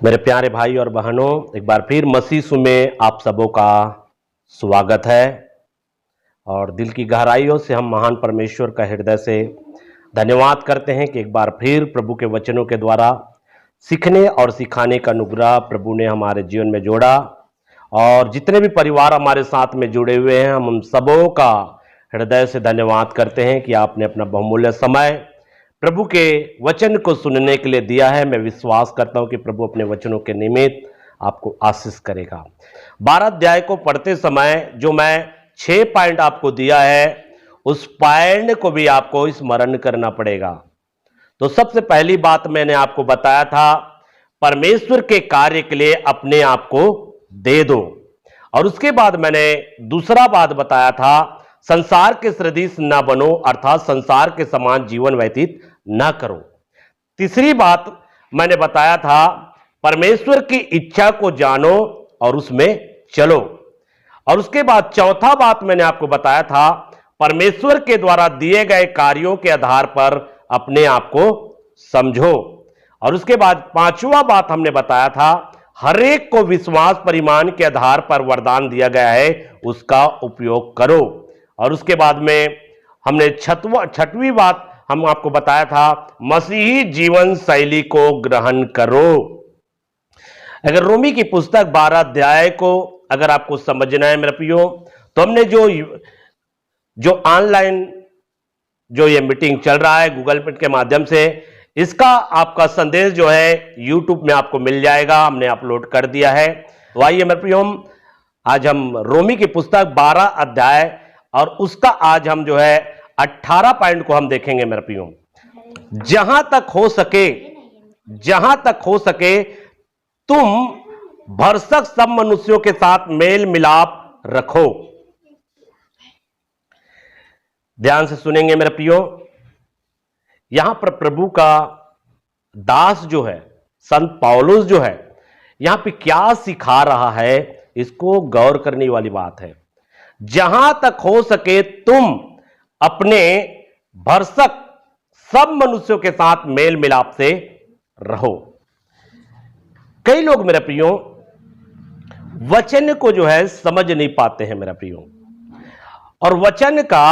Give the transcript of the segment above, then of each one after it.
मेरे प्यारे भाई और बहनों, एक बार फिर मसीह यीशु में आप सबों का स्वागत है। और दिल की गहराइयों से हम महान परमेश्वर का हृदय से धन्यवाद करते हैं कि एक बार फिर प्रभु के वचनों के द्वारा सीखने और सिखाने का अनुग्रह प्रभु ने हमारे जीवन में जोड़ा। और जितने भी परिवार हमारे साथ में जुड़े हुए हैं, हम उन सबों का हृदय से धन्यवाद करते हैं कि आपने अपना बहुमूल्य समय प्रभु के वचन को सुनने के लिए दिया है। मैं विश्वास करता हूं कि प्रभु अपने वचनों के निमित्त आपको आशीष करेगा। 12 अध्याय को पढ़ते समय जो मैं 6 पॉइंट आपको दिया है, उस पॉइंट को भी आपको स्मरण करना पड़ेगा। तो सबसे पहली बात मैंने आपको बताया था, परमेश्वर के कार्य के लिए अपने आप को दे दो। और उसके बाद मैंने दूसरा बात बताया था, संसार के सदृश न बनो, अर्थात संसार के समान जीवन व्यतीत न करो। तीसरी बात मैंने बताया था, परमेश्वर की इच्छा को जानो और उसमें चलो। और उसके बाद चौथा बात मैंने आपको बताया था, परमेश्वर के द्वारा दिए गए कार्यों के आधार पर अपने आप को समझो। और उसके बाद पांचवा बात हमने बताया था, हर एक को विश्वास परिमाण के आधार पर वरदान दिया गया है, उसका उपयोग करो। और उसके बाद में हमने छठवीं बात हम आपको बताया था, मसीही जीवन शैली को ग्रहण करो। अगर रोमी की पुस्तक 12 अध्याय को अगर आपको समझना है मेरे प्रियो, तो हमने जो ऑनलाइन जो ये मीटिंग चल रहा है गूगल मीट के माध्यम से, इसका आपका संदेश जो है यूट्यूब में आपको मिल जाएगा, हमने अपलोड कर दिया है। तो आइए मेरे प्रियो, आज हम रोमी की पुस्तक 12 अध्याय और उसका आज हम जो है 18 पॉइंट को हम देखेंगे मेरे प्रियो। जहां तक हो सके तुम भरसक सब मनुष्यों के साथ मेल मिलाप रखो। ध्यान से सुनेंगे मेरे प्रियो। यहां पर प्रभु का दास जो है, संत पौलुस जो है, यहां पे क्या सिखा रहा है, इसको गौर करने वाली बात है। जहां तक हो सके तुम अपने भरसक सब मनुष्यों के साथ मेल मिलाप से रहो। कई लोग मेरे प्रियो वचन को जो है समझ नहीं पाते हैं मेरा प्रियो, और वचन का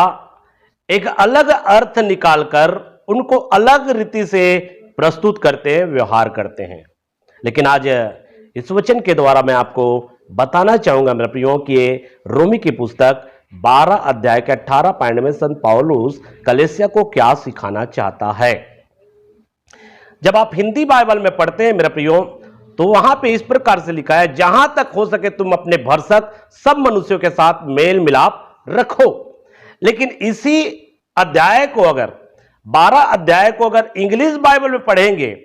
एक अलग अर्थ निकालकर उनको अलग रीति से प्रस्तुत करते हैं, व्यवहार करते हैं। लेकिन आज इस वचन के द्वारा मैं आपको बताना चाहूंगा मेरे प्रियो कि रोमी की पुस्तक 12 अध्याय के 18 पॉइंट में संत पौलुस कलीसिया को क्या सिखाना चाहता है। जब आप हिंदी बाइबल में पढ़ते हैं मेरे प्रियो, तो वहां पे इस प्रकार से लिखा है, जहां तक हो सके तुम अपने भरसक सब मनुष्यों के साथ मेल मिलाप रखो। लेकिन इसी अध्याय को अगर 12 अध्याय को अगर इंग्लिश बाइबल में पढ़ेंगे,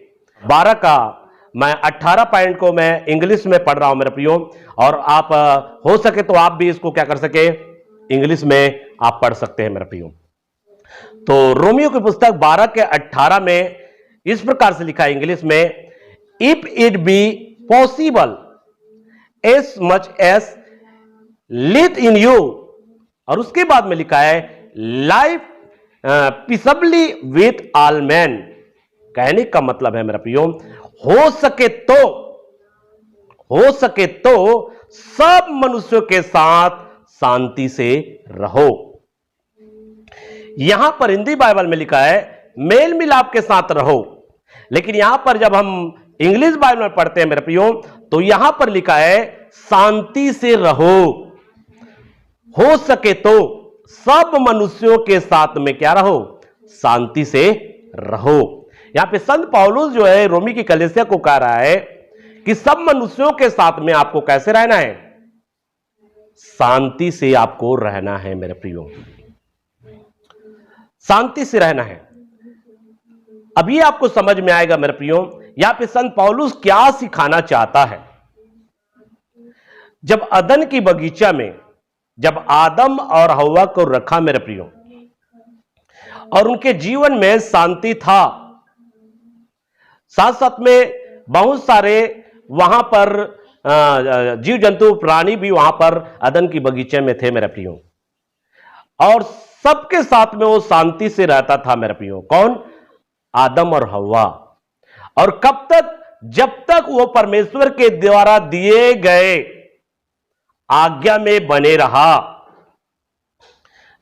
12 का मैं 18 पॉइंट को मैं इंग्लिश में पढ़ रहा हूं मेरे प्रियो, और आप हो सके तो आप भी इसको क्या कर सके, इंग्लिश में आप पढ़ सकते हैं मेरे प्रियो। तो रोमियो की पुस्तक 12 के 18 में इस प्रकार से लिखा है इंग्लिश में, if it be possible as much as lieth in you. और उसके बाद में लिखा है, live peaceably with all man. कहने का मतलब है मेरा प्रियो, हो सके तो सब मनुष्यों के साथ शांति से रहो। यहां पर हिंदी बाइबल में लिखा है मेल मिलाप के साथ रहो, लेकिन यहां पर जब हम इंग्लिश बाइबल में पढ़ते हैं मेरे प्रियो, तो यहां पर लिखा है शांति से रहो। हो सके तो सब मनुष्यों के साथ में क्या रहो, शांति से रहो। यहां पे संत पौलुस जो है रोमी की कलीसिया को कह रहा है कि सब मनुष्यों के साथ में आपको कैसे रहना है, शांति से आपको रहना है मेरे प्रियो, शांति से रहना है। अभी आपको समझ में आएगा मेरे प्रियो, यहां पे संत पौलुस क्या सिखाना चाहता है। जब अदन की बगीचा में जब आदम और हव्वा को रखा मेरे प्रियो, और उनके जीवन में शांति था, साथ साथ में बहुत सारे वहां पर जीव जंतु प्राणी भी वहां पर अदन की बगीचे में थे मेरे प्रियो, और सबके साथ में वो शांति से रहता था मेरे प्रियो। कौन? आदम और हव्वा। और कब तक? जब तक वो परमेश्वर के द्वारा दिए गए आज्ञा में बने रहा,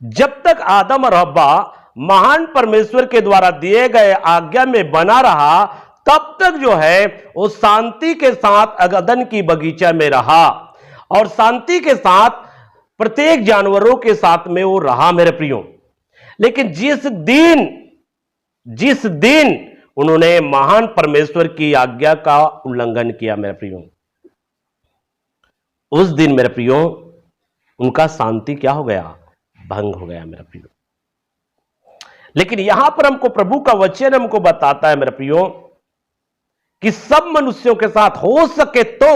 जब तक आदम और हव्वा महान परमेश्वर के द्वारा दिए गए आज्ञा में बना रहा, तब तक जो है वो शांति के साथ अगदन की बगीचा में रहा और शांति के साथ प्रत्येक जानवरों के साथ में वो रहा मेरे प्रियो। लेकिन जिस दिन उन्होंने महान परमेश्वर की आज्ञा का उल्लंघन किया मेरे प्रियो, उस दिन मेरे प्रियो उनका शांति क्या हो गया? भंग हो गया मेरे प्रियो। लेकिन यहां पर हमको प्रभु का वचन हमको बताता है मेरे प्रियो कि सब मनुष्यों के साथ हो सके तो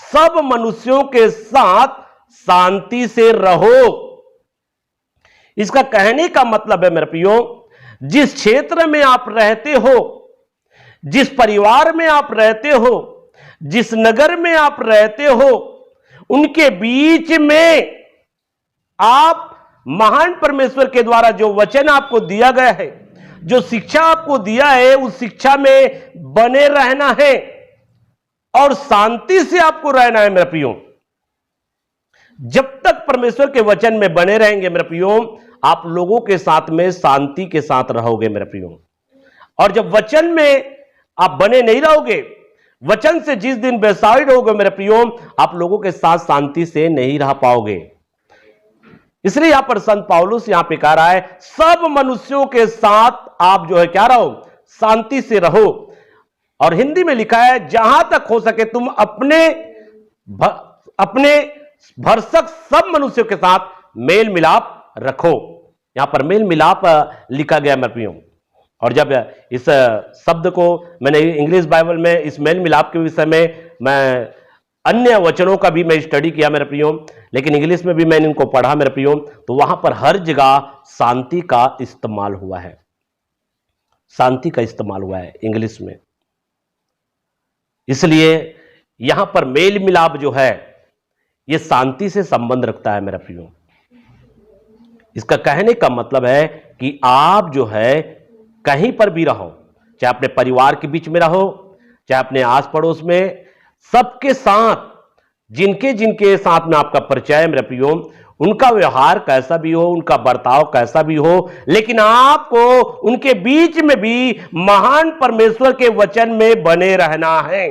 सब मनुष्यों के साथ शांति से रहो। इसका कहने का मतलब है मेरे प्रियो, जिस क्षेत्र में आप रहते हो, जिस परिवार में आप रहते हो, जिस नगर में आप रहते हो, उनके बीच में आप महान परमेश्वर के द्वारा जो वचन आपको दिया गया है, जो शिक्षा आपको दिया है, उस शिक्षा में बने रहना है और शांति से आपको रहना है मेरे प्रियो। जब तक परमेश्वर के वचन में बने रहेंगे मेरे प्रियो, आप लोगों के साथ में शांति के साथ रहोगे मेरे प्रियो। और जब वचन में आप बने नहीं रहोगे, वचन से जिस दिन बेसाइड होगे मेरे प्रियो, आप लोगों के साथ शांति से नहीं रह पाओगे। इसलिए यहां पर संत पौलुस यहां पे कह रहा है, सब मनुष्यों के साथ आप जो है क्या रहो? शांति से रहो। और हिंदी में लिखा है, जहां तक हो सके तुम अपने भरसक सब मनुष्यों के साथ मेल मिलाप रखो। यहां पर मेल मिलाप लिखा गया मेरे प्रियो। और जब इस शब्द को मैंने इंग्लिश बाइबल में इस मेल मिलाप के विषय में मैं अन्य वचनों का भी मैं स्टडी किया मेरे प्रियो, लेकिन इंग्लिश में भी मैंने इनको पढ़ा मेरे प्रियो, तो वहां पर हर जगह शांति का इस्तेमाल हुआ है। शांति का इस्तेमाल हुआ है इंग्लिश में। इसलिए यहां पर मेल मिलाप जो है यह शांति से संबंध रखता है मेरा प्रियो। इसका कहने का मतलब है कि आप जो है कहीं पर भी रहो, चाहे अपने परिवार के बीच में रहो, चाहे अपने आस पड़ोस में, सबके साथ जिनके जिनके साथ में आपका परिचय है मेरे प्रियो, उनका व्यवहार कैसा भी हो, उनका बर्ताव कैसा भी हो, लेकिन आपको उनके बीच में भी महान परमेश्वर के वचन में बने रहना है।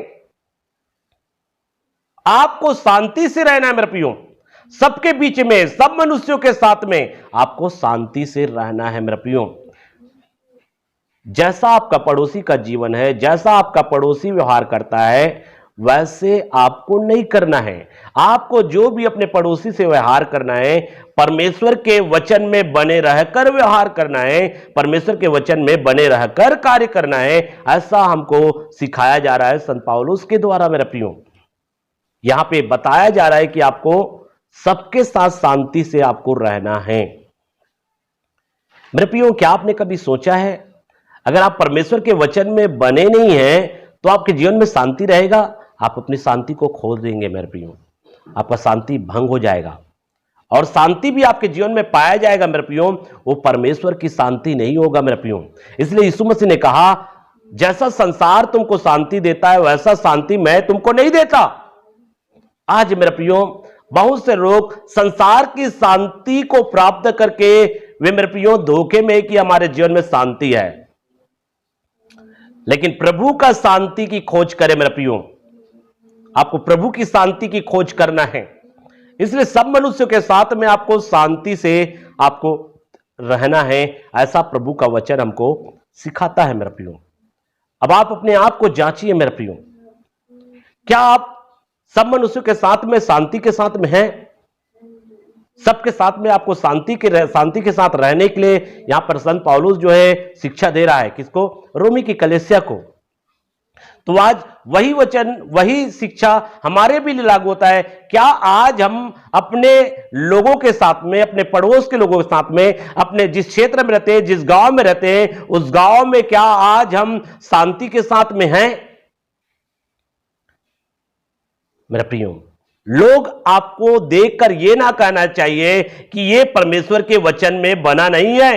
आपको शांति से रहना है मेरे प्रियो। सबके बीच में, सब मनुष्यों के साथ में आपको शांति से रहना है मेरे प्रियो। जैसा आपका पड़ोसी का जीवन है, जैसा आपका पड़ोसी व्यवहार करता है, वैसे आपको नहीं करना है। आपको जो भी अपने पड़ोसी से व्यवहार करना है, परमेश्वर के वचन में बने रहकर व्यवहार करना है, परमेश्वर के वचन में बने रहकर कार्य करना है। ऐसा हमको सिखाया जा रहा है संत पौलुस के द्वारा मेरे प्रियो। यहां पे बताया जा रहा है कि आपको सबके साथ शांति से आपको रहना है मेरे प्रियो। क्या आपने कभी सोचा है, अगर आप परमेश्वर के वचन में बने नहीं हैं तो आपके जीवन में शांति रहेगा? आप अपनी शांति को खो देंगे मेरे प्रियो। आपका शांति भंग हो जाएगा और शांति भी आपके जीवन में पाया जाएगा मेरे प्रियो, वो परमेश्वर की शांति नहीं होगा मेरे प्रियो। इसलिए यीशु मसीह ने कहा, जैसा संसार तुमको शांति देता है वैसा शांति मैं तुमको नहीं देता। आज मेरे प्रियो बहुत से लोग संसार की शांति को प्राप्त करके वे मेरे प्रियो धोखे में कि हमारे जीवन में शांति है, लेकिन प्रभु का शांति की खोज करें मेरे प्रियो। आपको प्रभु की शांति की खोज करना है। इसलिए सब मनुष्यों के साथ में आपको शांति से आपको रहना है, ऐसा प्रभु का वचन हमको सिखाता है मेरे प्रियो। अब आप अपने आप को जांचिए मेरे प्रियो, क्या आप सब मनुष्यों के साथ में शांति के साथ में हैं? सबके साथ में आपको शांति के साथ रहने के लिए यहां पर संत पौलुस जो है शिक्षा दे रहा है। किसको? रोमी की कलीसिया को। तो आज वही वचन, वही शिक्षा हमारे भी लिए लागू होता है। क्या आज हम अपने लोगों के साथ में, अपने पड़ोस के लोगों के साथ में, अपने जिस क्षेत्र में रहते हैं, जिस गांव में रहते हैं, उस गांव में क्या आज हम शांति के साथ में हैं? मेरे प्रियो, लोग आपको देखकर यह ना कहना चाहिए कि यह परमेश्वर के वचन में बना नहीं है।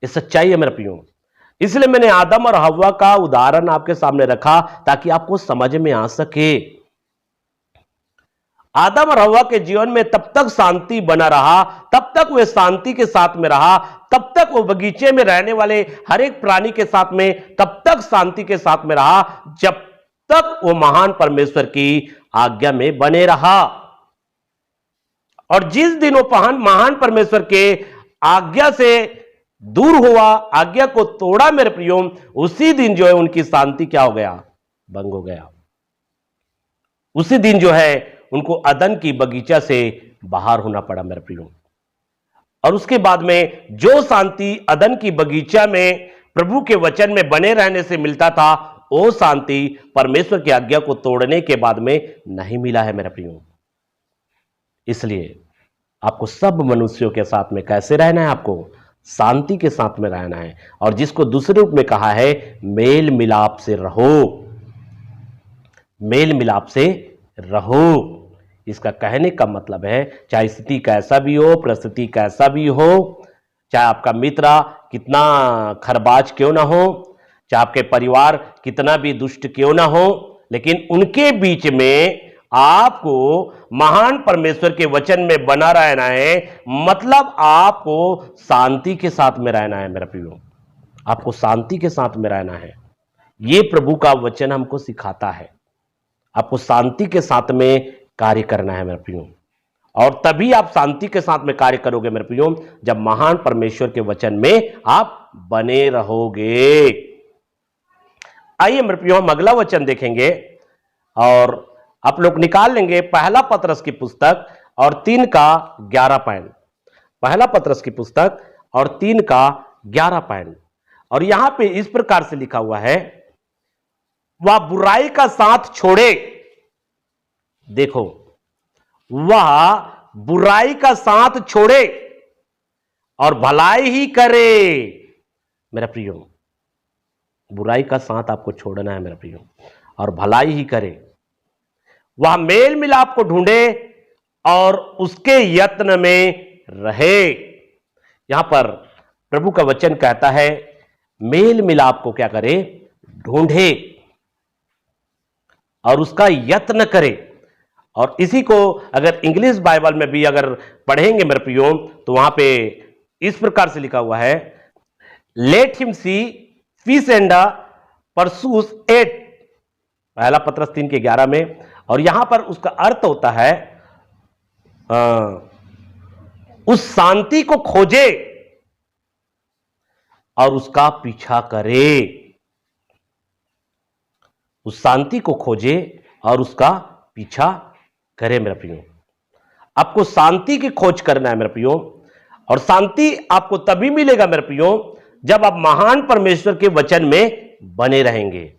यह सच्चाई है मेरे प्रियो। इसलिए मैंने आदम और हव्वा का उदाहरण आपके सामने रखा ताकि आपको समझ में आ सके। आदम और हव्वा के जीवन में तब तक शांति बना रहा, तब तक वे शांति के साथ में रहा, तब तक वो बगीचे में रहने वाले हर एक प्राणी के साथ में तब तक शांति के साथ में रहा जब तक वो महान परमेश्वर की आज्ञा में बने रहा। और जिस दिन वो महान परमेश्वर के आज्ञा से दूर हुआ, आज्ञा को तोड़ा मेरे प्रियो, उसी दिन जो है उनकी शांति क्या हो गया? भंग हो गया। उसी दिन जो है उनको अदन की बगीचा से बाहर होना पड़ा मेरे प्रियो। और उसके बाद में जो शांति अदन की बगीचा में प्रभु के वचन में बने रहने से मिलता था, वो शांति परमेश्वर की आज्ञा को तोड़ने के बाद में नहीं मिला है मेरे प्रियो। इसलिए आपको सब मनुष्यों के साथ में कैसे रहना है? आपको शांति के साथ में रहना है। और जिसको दूसरे रूप में कहा है, मेल मिलाप से रहो, मेल मिलाप से रहो। इसका कहने का मतलब है, चाहे स्थिति कैसा भी हो, परिस्थिति कैसा भी हो, चाहे आपका मित्र कितना खरबाज क्यों ना हो, चाहे आपके परिवार कितना भी दुष्ट क्यों ना हो, लेकिन उनके बीच में आपको महान परमेश्वर के वचन में बना रहना है। मतलब आपको शांति के साथ में रहना है मेरा प्रियो, आपको शांति के साथ में रहना है। ये प्रभु का वचन हमको सिखाता है। आपको शांति के साथ में कार्य करना है मेरे प्रियो। और तभी आप शांति के साथ में कार्य करोगे मेरे प्रियो, जब महान परमेश्वर के वचन में आप बने रहोगे। आइए मेरे प्रियो, हम अगला वचन देखेंगे और आप लोग निकाल लेंगे पहला पतरस की पुस्तक और 3 का 11 पॉइंट। पहला पतरस की पुस्तक और 3 का 11 पॉइंट। और यहां पे इस प्रकार से लिखा हुआ है, वह बुराई का साथ छोड़े। देखो, वह बुराई का साथ छोड़े और भलाई ही करे। मेरा प्रियो, बुराई का साथ आपको छोड़ना है मेरा प्रियो, और भलाई ही करे। वह मेल मिलाप को ढूंढे और उसके यत्न में रहे। यहां पर प्रभु का वचन कहता है, मेल मिलाप को क्या करे? ढूंढे और उसका यत्न करे। और इसी को अगर इंग्लिश बाइबल में भी अगर पढ़ेंगे मेरे प्रियो, तो वहां पे इस प्रकार से लिखा हुआ है, let him seek peace and pursue it. पहला पतरस 3 के 11 में। और यहां पर उसका अर्थ होता है उस शांति को खोजे और उसका पीछा करे। उस शांति को खोजे और उसका पीछा करे मेरे प्रियो। आपको शांति की खोज करना है मेरे प्रियो। और शांति आपको तभी मिलेगा मेरे प्रियो, जब आप महान परमेश्वर के वचन में बने रहेंगे।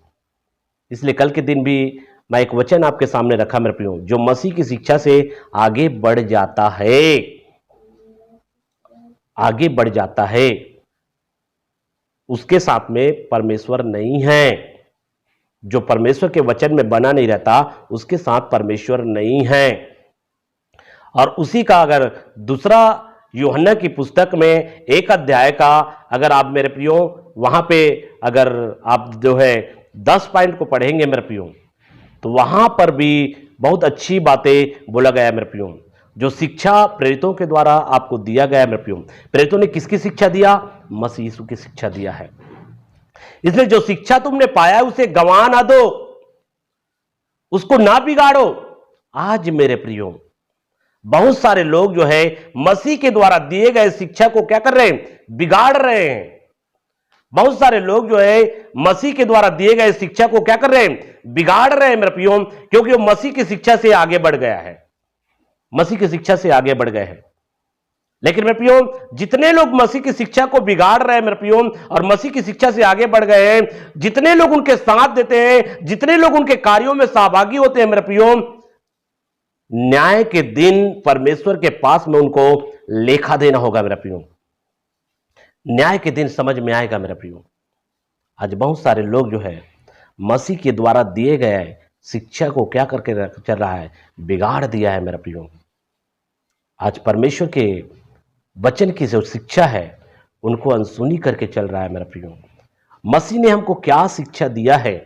इसलिए कल के दिन भी मैं एक वचन आपके सामने रखा मेरे प्रियो, जो मसीह की शिक्षा से आगे बढ़ जाता है, आगे बढ़ जाता है, उसके साथ में परमेश्वर नहीं है। जो परमेश्वर के वचन में बना नहीं रहता, उसके साथ परमेश्वर नहीं है। और उसी का अगर दूसरा यूहन्ना की पुस्तक में 1 अध्याय का अगर आप मेरे प्रियो वहां पे अगर आप जो है 10 पॉइंट को पढ़ेंगे मेरे प्रियो, तो वहां पर भी बहुत अच्छी बातें बोला गया है मेरे प्रियो। जो शिक्षा प्रेरितों के द्वारा आपको दिया गया है मेरे प्रियो, प्रेरितों ने किसकी शिक्षा दिया? मसीह यीशु की शिक्षा दिया है। इसलिए जो शिक्षा तुमने पाया है उसे गंवा ना दो, उसको ना बिगाड़ो। आज मेरे प्रियो बहुत सारे लोग जो है मसीह के द्वारा दिए गए शिक्षा को क्या कर रहे हैं? बिगाड़ रहे हैं। बहुत सारे लोग जो है मसीह के द्वारा दिए गए शिक्षा को क्या कर रहे हैं? बिगाड़ रहे हैं मेरे प्रियो, क्योंकि वो मसीह की शिक्षा से आगे बढ़ गया है, मसीह की शिक्षा से आगे बढ़ गए हैं। लेकिन मेरे प्रियो, जितने लोग मसीह की शिक्षा को बिगाड़ रहे हैं मेरे प्रियो और मसीह की शिक्षा से आगे बढ़ गए हैं, जितने लोग उनके साथ देते हैं, जितने लोग उनके कार्यों में सहभागी होते हैं मेरे प्रियो, न्याय के दिन परमेश्वर के पास में उनको लेखा देना होगा मेरा प्रियो। न्याय के दिन समझ में आएगा मेरा प्रियो। आज बहुत सारे लोग जो है मसीह के द्वारा दिए गए शिक्षा को क्या करके चल रहा है? बिगाड़ दिया है मेरा प्रियो। आज परमेश्वर के वचन की जो शिक्षा है उनको अनसुनी करके चल रहा है मेरा प्रियो। मसीह ने हमको क्या शिक्षा दिया है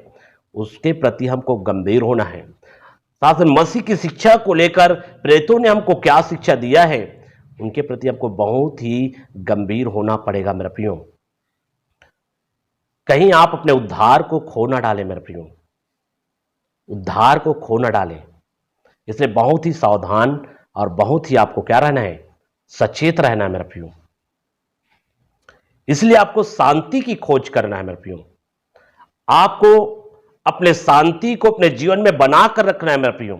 उसके प्रति हमको गंभीर होना है। साथ में मसीह की शिक्षा को लेकर प्रेरितों ने हमको क्या शिक्षा दिया है उनके प्रति हमको बहुत ही गंभीर होना पड़ेगा मेरे प्रियो। कहीं आप अपने उद्धार को खो ना डालें मेरे प्रियो, उद्धार को खो ना डालें। इसलिए बहुत ही सावधान और बहुत ही आपको क्या रहना है, सचेत रहना है मेरे प्रियो। इसलिए आपको शांति की खोज करना है मेरे प्रियो। आपको अपने शांति को अपने जीवन में बनाकर रखना है मेरे प्रियो।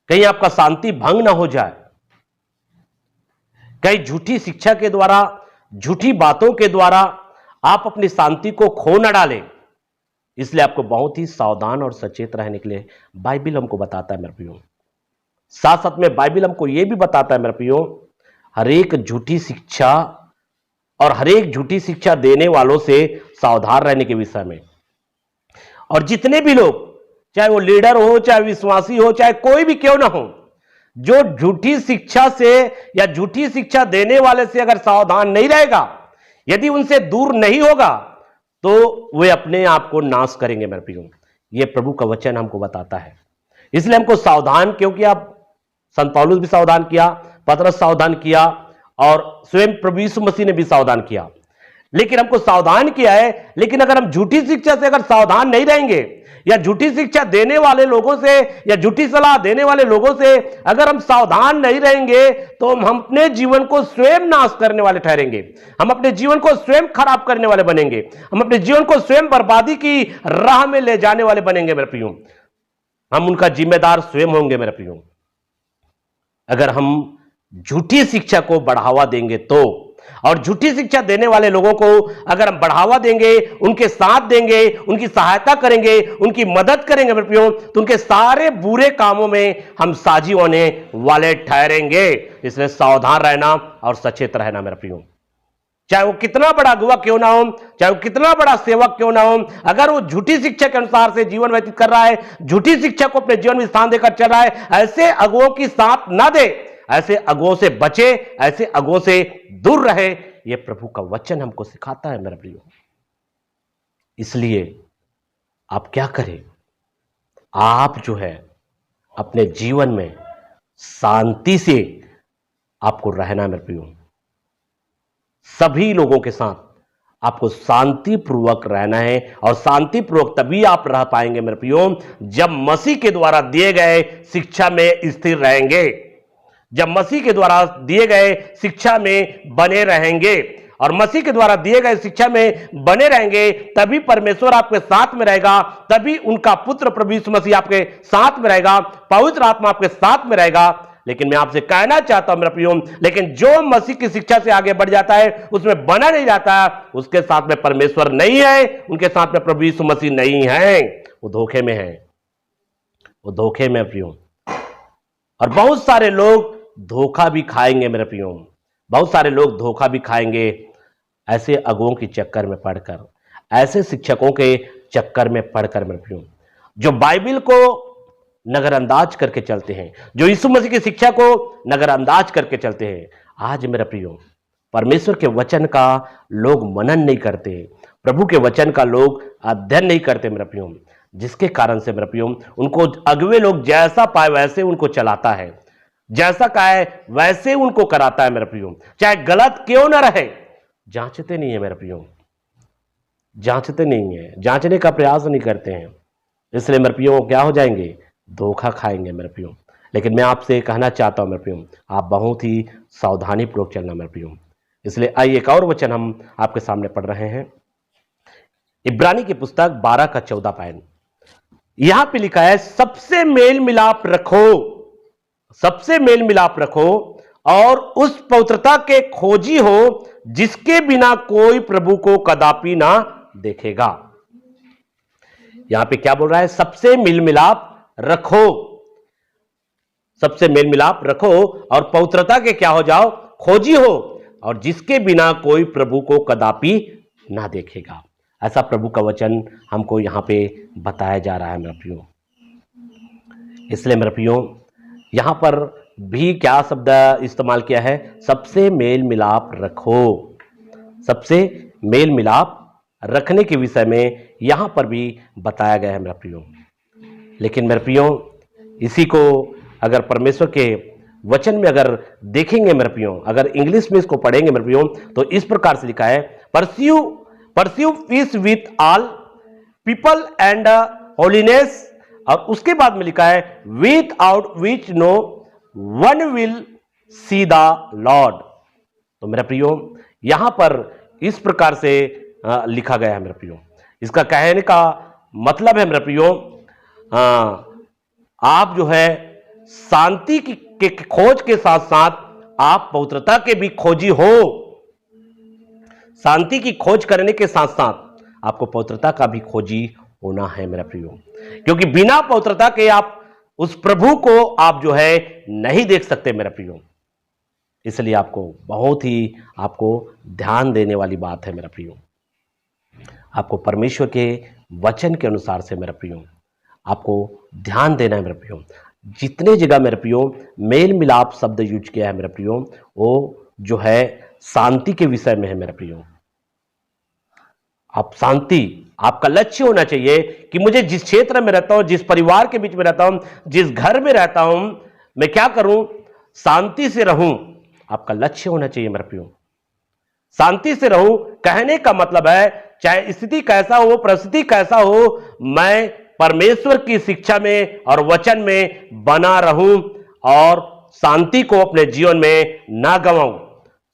कहीं आपका शांति भंग ना हो जाए, कहीं झूठी शिक्षा के द्वारा, झूठी बातों के द्वारा आप अपनी शांति को खो ना डालें। इसलिए आपको बहुत ही सावधान और सचेत रहने के लिए बाइबल हमको बताता है मेरे प्रियो। साथ साथ में बाइबल हमको यह भी बताता है मेरे प्रियो, हर एक झूठी शिक्षा और हर एक झूठी शिक्षा देने वालों से सावधान रहने के विषय में। और जितने भी लोग, चाहे वो लीडर हो, चाहे विश्वासी हो, चाहे कोई भी क्यों ना हो, जो झूठी शिक्षा से या झूठी शिक्षा देने वाले से अगर सावधान नहीं रहेगा, यदि उनसे दूर नहीं होगा, तो वे अपने आप को नाश करेंगे मेरे प्रियो। ये प्रभु का वचन हमको बताता है। इसलिए हमको सावधान, क्योंकि आप संत पौलुस भी सावधान किया, पतरस सावधान किया और स्वयं प्रभु यीशु मसीह ने भी सावधान किया। लेकिन हमको सावधान किया है, लेकिन अगर हम झूठी शिक्षा से अगर सावधान नहीं रहेंगे या झूठी शिक्षा देने वाले लोगों से या झूठी सलाह देने वाले लोगों से अगर हम सावधान नहीं रहेंगे, तो हम अपने जीवन को स्वयं नाश करने वाले ठहरेंगे। हम अपने जीवन को स्वयं खराब करने वाले बनेंगे। हम अपने जीवन को स्वयं बर्बादी की राह में ले जाने वाले बनेंगे मेरे प्रियो। हम उनका जिम्मेदार स्वयं होंगे मेरे प्रियो। अगर हम झूठी शिक्षा को बढ़ावा देंगे तो, और झूठी शिक्षा देने वाले लोगों को अगर हम बढ़ावा देंगे, उनके साथ देंगे, उनकी सहायता करेंगे, उनकी मदद करेंगे मेरे प्रियो, तो उनके सारे बुरे कामों में हम साझी होने वाले ठहरेंगे। इसलिए सावधान रहना और सचेत रहना मेरे प्रियो। चाहे वो कितना बड़ा अगुवा क्यों ना हो, चाहे वो कितना बड़ा सेवक क्यों ना हो, अगर वो झूठी शिक्षा के अनुसार से जीवन व्यतीत कर रहा है, झूठी शिक्षा को अपने जीवन में स्थान देकर चल रहा है, ऐसे अगुओं की साथ ना दे, ऐसे अगुओं से बचे, ऐसे अगुओं से दूर रहे। यह प्रभु का वचन हमको सिखाता है मेरे प्रियो। इसलिए आप क्या करें, आप जो है अपने जीवन में शांति से आपको रहना मेरे प्रियो। सभी लोगों के साथ आपको शांतिपूर्वक रहना है, और शांतिपूर्वक तभी आप रह पाएंगे मेरे प्रियो जब मसीह के द्वारा दिए गए शिक्षा में स्थिर रहेंगे, जब मसीह के द्वारा दिए गए शिक्षा में बने रहेंगे। और मसीह के द्वारा दिए गए शिक्षा में बने रहेंगे तभी परमेश्वर आपके साथ में रहेगा, तभी उनका पुत्र प्रभु यीशु मसीह आपके साथ में रहेगा, पवित्र आत्मा आपके साथ में रहेगा। लेकिन मैं आपसे कहना चाहता हूं मेरा प्रियो, लेकिन जो मसीह की शिक्षा से आगे बढ़ जाता है, उसमें बना नहीं जाता, उसके साथ में परमेश्वर नहीं है, उनके साथ में प्रभु यीशु मसीह नहीं है, वो धोखे में है, वो धोखे में प्रियो। और बहुत सारे लोग धोखा भी खाएंगे मेरे प्रियो, बहुत सारे लोग धोखा भी खाएंगे ऐसे अगुओं के चक्कर में पढ़कर, ऐसे शिक्षकों के चक्कर में पढ़कर मेरे प्रियो, जो बाइबल को नजरअंदाज करके चलते हैं, जो यीशु मसीह की शिक्षा को नजरअंदाज करके चलते हैं। आज मेरा प्रियो, परमेश्वर के वचन का लोग मनन नहीं करते, प्रभु के वचन का लोग अध्ययन नहीं करते मेरा प्रियो, जिसके कारण से मेरा प्रियो उनको अगुए लोग जैसा पाए वैसे उनको चलाता है, जैसा कहे वैसे उनको कराता है मेरा प्रियो, चाहे गलत क्यों ना रहे। जांचते नहीं है मेरा प्रियो, जांचते नहीं है, जांचने का प्रयास नहीं करते हैं। इसलिए मेरे प्रियो क्या हो जाएंगे, धोखा खाएंगे मेरे प्रियो। लेकिन मैं आपसे कहना चाहता हूं मेरे प्रियो, आप बहुत ही सावधानी पूर्वक चलना मेरे प्रियो। इसलिए आइए एक और वचन हम आपके सामने पढ़ रहे हैं, इब्रानी की पुस्तक 12 का 14 पैन। यहां पे लिखा है, सबसे मेल मिलाप रखो, सबसे मेल मिलाप रखो और उस पवित्रता के खोजी हो जिसके बिना कोई प्रभु को कदापि ना देखेगा। यहां पे क्या बोल रहा है, सबसे मेल मिलाप रखो, सबसे मेल मिलाप रखो और पवित्रता के क्या हो जाओ, खोजी हो, और जिसके बिना कोई प्रभु को कदापि ना देखेगा। ऐसा प्रभु का वचन हमको यहां पे बताया जा रहा है मेरे प्रियो। इसलिए मेरे प्रियो यहां पर भी क्या शब्द इस्तेमाल किया है, सबसे मेल मिलाप रखो, सबसे मेल मिलाप रखने के विषय में यहाँ पर भी बताया गया है मेरा प्रियो। लेकिन मेरे प्रियो, इसी को अगर परमेश्वर के वचन में अगर देखेंगे मेरे प्रियो, अगर इंग्लिश में इसको पढ़ेंगे मेरे प्रियो, तो इस प्रकार से लिखा है, pursue peace with all people and holiness, और उसके बाद में लिखा है without which no one will see the Lord. तो मेरा प्रियो, यहां पर इस प्रकार से लिखा गया है मेरा प्रियो। इसका कहने का मतलब है मेरा प्रियो, आप जो है शांति के खोज के साथ साथ आप पवित्रता के भी खोजी हो। शांति की खोज करने के साथ साथ आपको पवित्रता का भी खोजी होना है मेरा प्रियो, क्योंकि बिना पवित्रता के आप उस प्रभु को आप जो है नहीं देख सकते मेरा प्रियो। इसलिए आपको बहुत ही आपको ध्यान देने वाली बात है मेरा प्रियो। आपको परमेश्वर के वचन के अनुसार से मेरा प्रियो आपको ध्यान देना है मेरा प्रियो। जितने जगह मेरे प्रियो मेल मिलाप शब्द यूज किया है मेरे प्रियो, वो जो है शांति के विषय में है मेरे प्रियो। आप शांति, आपका लक्ष्य होना चाहिए कि मुझे जिस क्षेत्र में रहता हूं, जिस परिवार के बीच में रहता हूं, जिस घर में रहता हूं, मैं क्या करूं, शांति से रहूं। आपका लक्ष्य होना चाहिए मेरे प्रियो, शांति से रहूं। कहने का मतलब है चाहे स्थिति कैसा हो, परिस्थिति कैसा हो, मैं परमेश्वर की शिक्षा में और वचन में बना रहूं और शांति को अपने जीवन में ना गंवाऊं,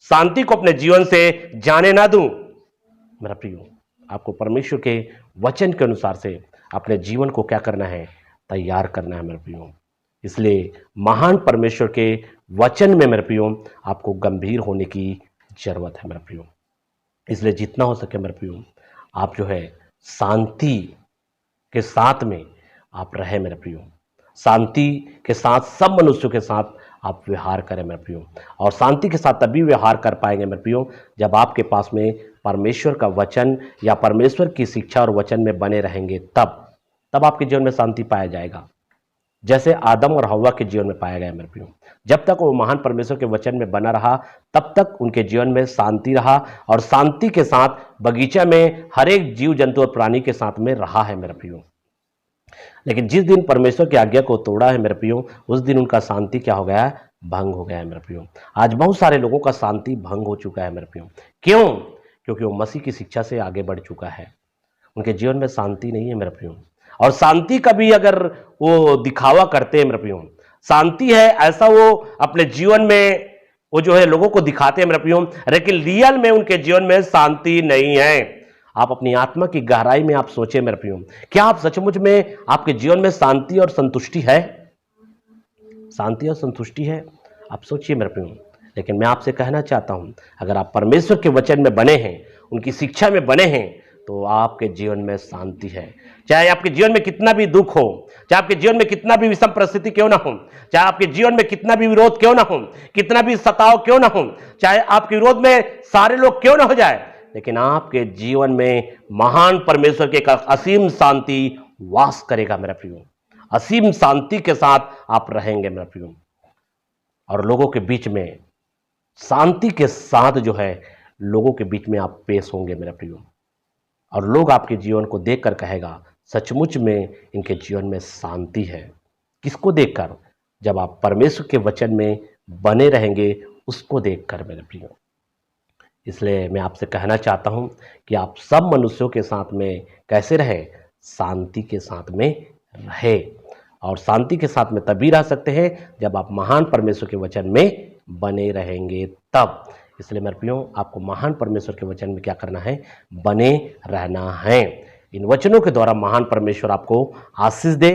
शांति को अपने जीवन से जाने ना दूं। मेरा प्रियो, आपको परमेश्वर के वचन के अनुसार से अपने जीवन को क्या करना है, तैयार करना है मेरे प्रियो। इसलिए महान परमेश्वर के वचन में मेरे प्रियो आपको गंभीर होने की जरूरत है मेरे प्रियो। इसलिए जितना हो सके मेरे प्रियो आप जो है शांति के साथ में आप रहे मेरे प्रियो। शांति के साथ सब मनुष्यों के साथ आप व्यवहार करें मेरे प्रियो, और शांति के साथ तभी व्यवहार कर पाएंगे मेरे प्रियो जब आपके पास में परमेश्वर का वचन या परमेश्वर की शिक्षा और वचन में बने रहेंगे। तब आपके जीवन में शांति पाया जाएगा, जैसे आदम और हव्वा के जीवन में पाया गया मेरे प्रियो। जब तक वो महान परमेश्वर के वचन में बना रहा तब तक उनके जीवन में शांति रहा, और शांति के साथ बगीचा में हर एक जीव जंतु और प्राणी के साथ में रहा है मेरे प्रियो। लेकिन जिस दिन परमेश्वर की आज्ञा को तोड़ा है मेरे प्रियो, उस दिन उनका शांति क्या हो गया है, भंग हो गया है मेरे प्रियो। आज बहुत सारे लोगों का शांति भंग हो चुका है मेरे प्रियो। क्यों? क्योंकि वो मसीह की शिक्षा से आगे बढ़ चुका है, उनके जीवन में शांति नहीं है मेरे प्रियो। और शांति का भी अगर वो दिखावा करते हैं मेरे प्रियो, शांति है ऐसा वो अपने जीवन में वो जो है लोगों को दिखाते हैं मेरे प्रियो, लेकिन रियल में उनके जीवन में शांति नहीं है। आप अपनी आत्मा की गहराई में आप सोचें मेरे प्रियो, क्या आप सचमुच में आपके जीवन में शांति और संतुष्टि है? शांति और संतुष्टि है? आप सोचिए मेरे प्रियो। लेकिन मैं आपसे कहना चाहता हूं, अगर आप परमेश्वर के वचन में बने हैं, उनकी शिक्षा में बने हैं, तो आपके जीवन में शांति है। चाहे आपके जीवन में कितना भी दुख हो, चाहे आपके जीवन में कितना भी विषम परिस्थिति क्यों ना हो, चाहे आपके जीवन में कितना भी विरोध क्यों ना हो, कितना भी सताव क्यों ना हो, चाहे आपके विरोध में सारे लोग क्यों ना हो जाए, लेकिन आपके जीवन में महान परमेश्वर के असीम शांति वास करेगा मेरा प्रियो। असीम शांति के साथ आप रहेंगे मेरा प्रियो, और लोगों के बीच में शांति के साथ जो है लोगों के बीच में आप पेश होंगे मेरा प्रियो, और लोग आपके जीवन को देखकर कहेगा सचमुच में इनके जीवन में शांति है। किसको देखकर? जब आप परमेश्वर के वचन में बने रहेंगे, उसको देखकर मेरे प्रियो। इसलिए मैं आपसे कहना चाहता हूं कि आप सब मनुष्यों के साथ में कैसे रहे, शांति के साथ में रहे, और शांति के साथ में तभी रह सकते हैं जब आप महान परमेश्वर के वचन में बने रहेंगे तब। इसलिए मेरे प्रियो आपको महान परमेश्वर के वचन में क्या करना है, बने रहना है। इन वचनों के द्वारा महान परमेश्वर आपको आशीष दे।